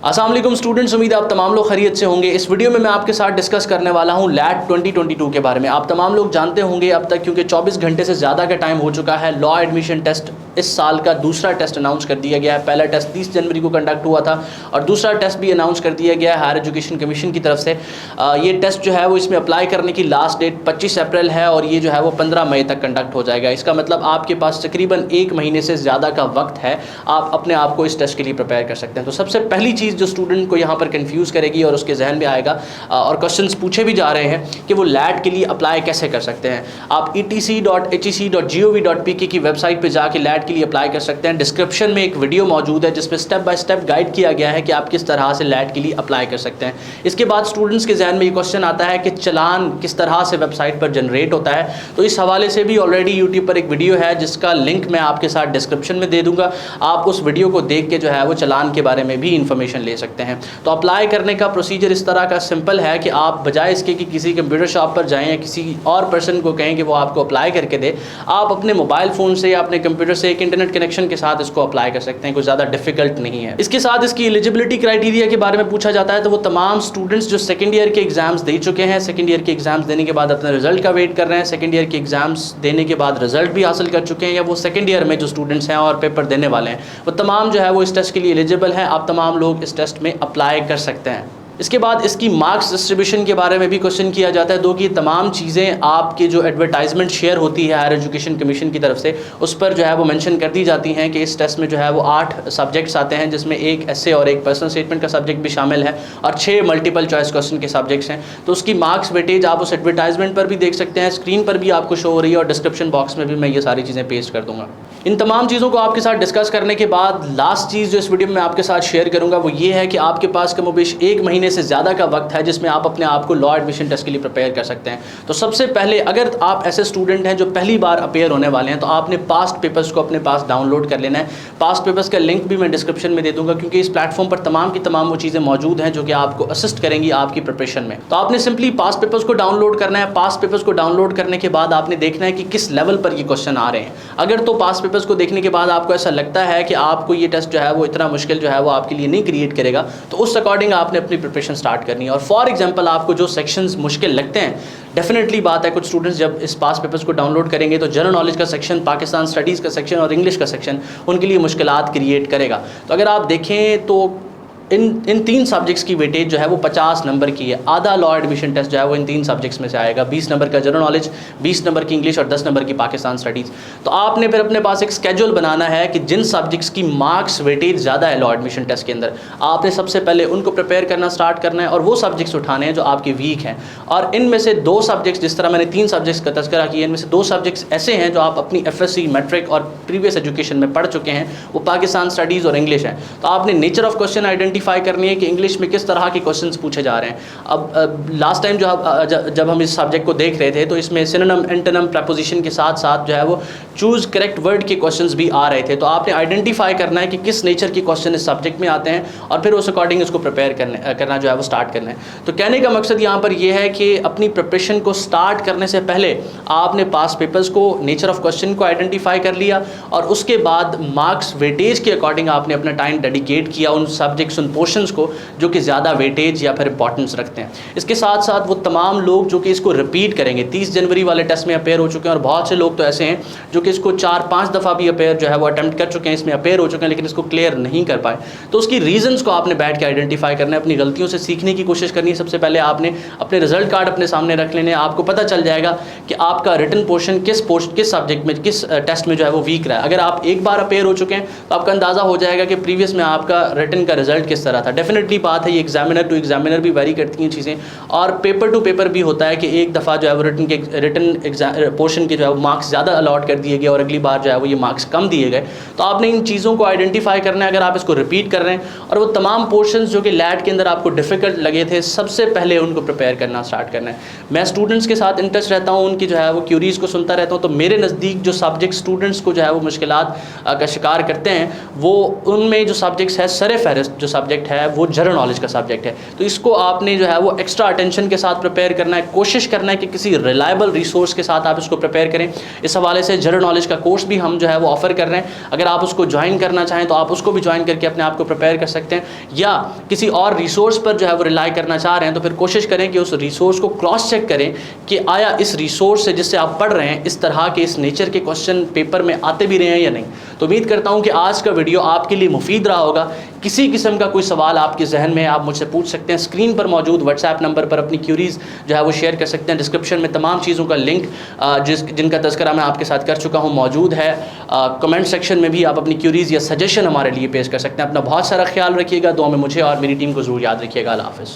अस्सलाम वालेकुम स्टूडेंट्स, उम्मीद है आप तमाम लोग खैरियत से होंगे। इस वीडियो में मैं आपके साथ डिस्कस करने वाला हूं लैट 2022 के बारे में। आप तमाम लोग जानते होंगे अब तक, क्योंकि 24 घंटे से ज़्यादा का टाइम हो चुका है। लॉ एडमिशन टेस्ट इस साल का दूसरा टेस्ट अनाउंस कर दिया गया है। पहला टेस्ट 30 जनवरी को कंडक्ट हुआ था और दूसरा टेस्ट भी अनाउंस कर दिया गया है हायर एजुकेशन कमीशन की तरफ से। ये टेस्ट जो है वो इसमें अप्लाई करने की लास्ट डेट 25 अप्रैल है और ये जो है वो 15 मई तक कंडक्ट हो जाएगा। इसका मतलब आपके पास तकरीबन 1 महीने से ज़्यादा का वक्त है, आप अपने आप को इस टेस्ट के लिए प्रिपेयर कर सकते हैं। तो सबसे पहली चीज़ जो स्टूडेंट को यहाँ पर कंफ्यूज करेगी और उसके जहन में आएगा और क्वेश्चंस पूछे भी जा रहे हैं कि वो लैट के लिए अप्लाई कैसे कर सकते हैं। आप etc.hec.gov.pk की वेबसाइट पे जाके लैट के लिए अप्लाई कर सकते हैं। डिस्क्रिप्शन में एक वीडियो मौजूद है जिसमें स्टेप बाय स्टेप गाइड किया गया है कि आप किस तरह से लैट के लिए अप्लाई कर सकते हैं। इसके बाद स्टूडेंट्स के जहन में ये क्वेश्चन आता है कि चालान किस तरह से वेबसाइट पर जनरेट होता है। तो इस हवाले से भी ऑलरेडी यूट्यूब पर एक वीडियो है जिसका लिंक मैं आपके साथ डिस्क्रिप्शन में दे दूंगा। आप उस वीडियो को देख के जो है वो चालान के बारे में भी इंफॉर्मेशन ले सकते हैं। तो अप्लाई करने का प्रोसीजर इस तरह का सिंपल है कि आप बजाय इसके कि किसी कंप्यूटर शॉप पर जाएं या किसी और पर्सन को कहें कि वो आपको अप्लाई करके दे, आप अपने मोबाइल फ़ोन से या अपने कंप्यूटर से एक इंटरनेट कनेक्शन के साथ इसको अप्लाई कर सकते हैं। कुछ ज़्यादा डिफिकल्ट नहीं है। इसके साथ इसकी एलिजिबिलिटी क्राइटेरिया के बारे में पूछा जाता है तो वो तमाम स्टूडेंट्स जो सेकेंड ईयर के एग्जाम्स दे चुके हैं, सेकेंड ईयर के एग्जाम्स देने के बाद अपने रिजल्ट का वेट कर रहे हैं, सेकेंड ईयर के एग्जाम्स देने के बाद रिजल्ट भी हासिल कर चुके हैं, या वो सेकेंड ईयर में जो स्टूडेंट्स हैं और पेपर देने वाले हैं, वो तमाम जो है वो इस टेस्ट के लिए एलिजिबल हैं। आप तमाम लोग इस टेस्ट में अप्लाई कर सकते हैं। इसके बाद इसकी मार्क्स डिस्ट्रीब्यूशन के बारे में भी क्वेश्चन किया जाता है। दो कि तमाम चीज़ें आपके जो एडवर्टाइजमेंट शेयर होती है हायर एजुकेशन कमीशन की तरफ से, उस पर जो है वो मेंशन कर दी जाती हैं कि इस टेस्ट में जो है वो 8 सब्जेक्ट्स आते हैं, जिसमें एक एसे और एक पर्सनल स्टेटमेंट का सब्जेक्ट भी शामिल है और 6 मल्टीपल चॉइस क्वेश्चन के सब्जेक्ट्स हैं। तो उसकी मार्क्स वेटेज आप उस एडवर्टाइजमेंट पर भी देख सकते हैं, स्क्रीन पर भी आपको शो हो रही है और डिस्क्रिप्शन बॉक्स में भी मैं ये सारी चीज़ें पेस्ट कर दूँगा। इन तमाम चीज़ों को आपके साथ डिस्कस करने के बाद लास्ट चीज़ जो इस वीडियो में आपके साथ शेयर करूँगा वो ये है कि आपके पास कमोबेश 1 महीने से ज़्यादा का वक्त है जिसमें आप अपने आप को लॉ एडमिशन टेस्ट के लिए प्रिपेयर कर सकते हैं। तो सबसे पहले अगर आप ऐसे स्टूडेंट हैं जो पहली बार अपेयर होने वाले हैं तो आपने पास्ट पेपर्स को अपने पास डाउनलोड कर लेना है। पास्ट पेपर्स का लिंक भी मैं डिस्क्रिप्शन में दे दूंगा, क्योंकि इस प्लेटफॉर्म पर तमाम की तमाम वो चीज़ें मौजूद हैं जो कि आपको असिस्ट करेंगी आपकी प्रिपरेशन में। तो आपने सिंपली पास्ट पेपर्स को डाउनलोड करना है। पास्ट पेपर्स को डाउनलोड करने के बाद आपने देखना है कि किस लेवल पर ये क्वेश्चन आ रहे हैं। अगर तो पास्ट पेपर्स को देखने के बाद आपको ऐसा लगता है कि आपको ये टेस्ट जो है वो इतना मुश्किल जो है वो आपके लिए नहीं क्रिएट करेगा, तो उस अकॉर्डिंग आपने अपनी प्रिपरेशन स्टार्ट करनी है। और फॉर एग्जांपल आपको जो सेक्शंस मुश्किल लगते हैं, डेफिनेटली बात है कुछ स्टूडेंट्स जब इस पास पेपर्स को डाउनलोड करेंगे तो जनरल नॉलेज का सेक्शन, पाकिस्तान स्टडीज़ का सेक्शन और इंग्लिश का सेक्शन उनके लिए मुश्किलात क्रिएट करेगा। तो अगर आप देखें तो इन 3 सब्जेक्ट्स की वेटेज जो है वो 50 नंबर की है। आधा लॉ एडमिशन टेस्ट जो है वो इन 3 सब्जेक्ट्स में से आएगा। 20 नंबर का जनरल नॉलेज, 20 नंबर की इंग्लिश और 10 नंबर की पाकिस्तान स्टडीज़। तो आपने फिर अपने पास एक स्केड्यूल बनाना है कि जिन सब्जेक्ट्स की मार्क्स वेटेज ज़्यादा है लॉ एडमिशन टेस्ट के अंदर, आपने सबसे पहले उनको प्रिपेयर करना स्टार्ट करना है और वो सब्जेक्ट्स उठाने हैं जो आपके वीक हैं। और इनमें से 2 सब्जेक्ट्स, जिस तरह मैंने 3 सब्जेक्ट्स का तज़किरा किया, इनमें से 2 सब्जेक्ट्स ऐसे हैं जो आप अपनी FSC, मैट्रिक और प्रीवियस एजुकेशन में पढ़ चुके हैं, वो पाकिस्तान स्टडीज़ और इंग्लिश हैं। तो आपने नेचर ऑफ क्वेश्चन आइडेंटिफाई करनी है कि इंग्लिश में किस तरह के क्वेश्चंस पूछे जा रहे हैं। अब लास्ट टाइम जब हम इस सब्जेक्ट को देख रहे थे तो इसमें सिनोनिम, एंटोनिम, प्रपोजिशन के साथ साथ जो है वो चूज़ करेक्ट वर्ड के क्वेश्चंस भी आ रहे थे। तो आपने आइडेंटिफाई करना है कि किस नेचर के क्वेश्चन इस सब्जेक्ट में आते हैं और फिर उस अकॉर्डिंग इसको प्रिपेयर करना जो है वो स्टार्ट करना है। तो कहने का मकसद यहाँ पर यह है कि अपनी प्रिपरेशन को स्टार्ट करने से पहले आपने पास पेपर्स को, नेचर ऑफ क्वेश्चन को आइडेंटिफाई कर लिया और उसके बाद मार्क्स वेटेज के अकॉर्डिंग आपने अपना टाइम डेडिकेट किया उन सब्जेक्ट्स, उन पोर्शंस को जो कि ज़्यादा वेटेज या फिर इंपॉर्टेंस रखते हैं। इसके साथ साथ वो तमाम लोग जो कि इसको रिपीट करेंगे, 30 जनवरी वाले टेस्ट में अपेयर हो चुके हैं और बहुत से लोग तो ऐसे हैं जो कि इसको 4-5 दफ़ा भी अपेयर जो है वो अटैम्प्ट कर चुके हैं, इसमें अपेयर हो चुके हैं लेकिन इसको क्लियर नहीं कर पाए। तो उसकी रीजंस को आपने बैठ के आइडेंटिफाई करना है, अपनी गलतियों से सीखने की कोशिश करनी है। सबसे पहले आपने अपने रिजल्ट कार्ड अपने सामने रख लेने, आपको पता चल जाएगा कि आपका रिटन पोर्शन किस सब्जेक्ट में, किस टेस्ट में जो है वो वीक रहा है। अगर आप एक बार अपेयर हो चुके हैं तो आपका अंदाज़ा हो जाएगा कि प्रीवियस में आपका रिटन का रिजल्ट किस तरह था। डेफिनेटली बात है, ये एग्जामिनर टू एग्जामिनर भी वेरी करती हैं चीज़ें, और पेपर टू पेपर भी होता है कि एक दफ़ा जो है वो रिटन पोर्शन के जो है वो मार्क्स ज़्यादा अलॉट कर दिए गए और अगली बार जो है वो ये मार्क्स कम दिए गए। तो आपने इन चीज़ों को आइडेंटिफाई करना है। अगर आप इसको रिपीट कर रहे हैं और वो तमाम पोर्शंस जो कि लैट के अंदर आपको डिफ़िकल्ट लगे थे, सबसे पहले उनको प्रिपेयर करना स्टार्ट करना है। मैं स्टूडेंट्स के साथ इन टच रहता हूँ, उनकी जो है वो क्यूरीज़ को सुनता रहता हूँ। तो मेरे नज़दीक जो सब्जेक्ट स्टूडेंट्स को जो है वो मुश्किलात का शिकार करते हैं, वो उनमें जो सब्जेक्ट्स है सर फहरिस्त जो सब्जेक्ट सब्जेक्ट है वो जनरल नॉलेज का सब्जेक्ट है, तो इसको आपने जो है वो एक्स्ट्रा अटेंशन के साथ प्रिपेयर करना है, कोशिश करना है कि किसी रिलायबल रिसोर्स के साथ आप इसको प्रिपेयर करें। इस हवाले से जनरल नॉलेज का कोर्स भी हम जो है वो ऑफ़र कर रहे हैं, अगर आप उसको ज्वाइन करना चाहें तो आप उसको भी ज्वाइन करके अपने आप को प्रिपेयर कर सकते हैं, या किसी और रिसोर्स पर जो है वो रिलाई करना चाह रहे हैं तो फिर कोशिश करें कि उस रिसोर्स को क्रॉस चेक करें कि आया इस रिसोर्स से जिससे आप पढ़ रहे हैं इस तरह के इस नेचर के क्वेश्चन पेपर में आते भी रहे हैं या नहीं। तो उम्मीद करता हूं कि आज का वीडियो आपके लिए मुफीद रहा होगा। किसी किस्म का कोई सवाल आपके जहन में आप मुझसे पूछ सकते हैं, स्क्रीन पर मौजूद व्हाट्सएप नंबर पर अपनी क्यूरीज़ जो है वो शेयर कर सकते हैं। डिस्क्रिप्शन में तमाम चीज़ों का लिंक जिनका तज़किरा मैं आपके साथ कर चुका हूँ मौजूद है। कमेंट सेक्शन में भी आप अपनी क्यूरीज़ या सजेशन हमारे लिए पेश कर सकते हैं। अपना बहुत सारा ख्याल रखिएगा, दुआ में मुझे और मेरी टीम को ज़रूर याद रखिएगा। अल्लाह हाफ़िज़।